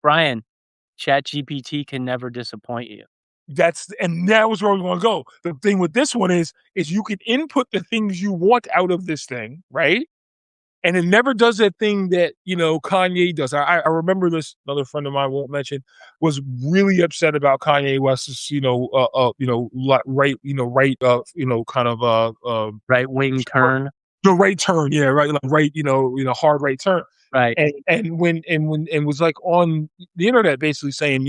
Brian, ChatGPT can never disappoint you. And that was where we want to go. The thing with this one is you can input the things you want out of this thing, right? And it never does that thing that Kanye does. I remember this. Another friend of mine, won't mention, was really upset about Kanye West's kind of Right wing turn. the right turn, yeah, right, like right, hard right turn. Right. And was like on the internet basically saying,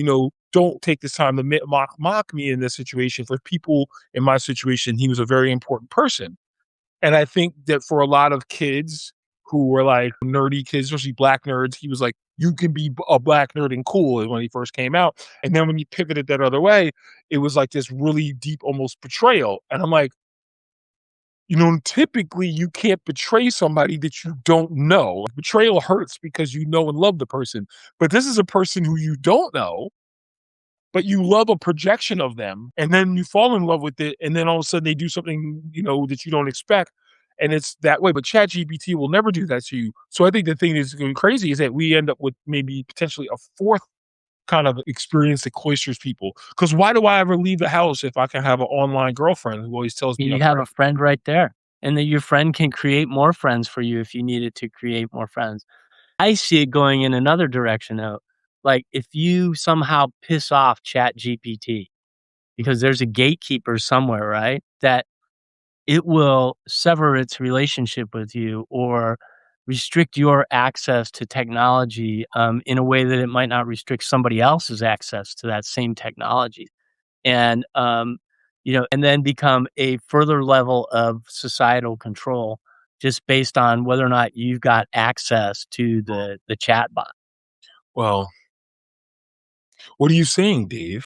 don't take this time to mock me in this situation. For people in my situation, he was a very important person. And I think that for a lot of kids who were like nerdy kids, especially black nerds, he was like, you can be a black nerd and cool when he first came out. And then when he pivoted that other way, it was like this really deep, almost betrayal. And I'm like, typically you can't betray somebody that you don't know. Betrayal hurts because you know and love the person. But this is a person who you don't know, but you love a projection of them. And then you fall in love with it. And then all of a sudden they do something, that you don't expect. And it's that way. But ChatGPT will never do that to you. So I think the thing that's going crazy is that we end up with maybe potentially a fourth kind of experience that cloisters people. Because why do I ever leave the house if I can have an online girlfriend who always tells me You I'm have right? a friend right there. And then your friend can create more friends for you if you needed to create more friends. I see it going in another direction though. Like if you somehow piss off Chat GPT, because there's a gatekeeper somewhere, right? That it will sever its relationship with you or restrict your access to technology in a way that it might not restrict somebody else's access to that same technology. And, and then become a further level of societal control just based on whether or not you've got access to the chat bot. Well, what are you saying, Dave?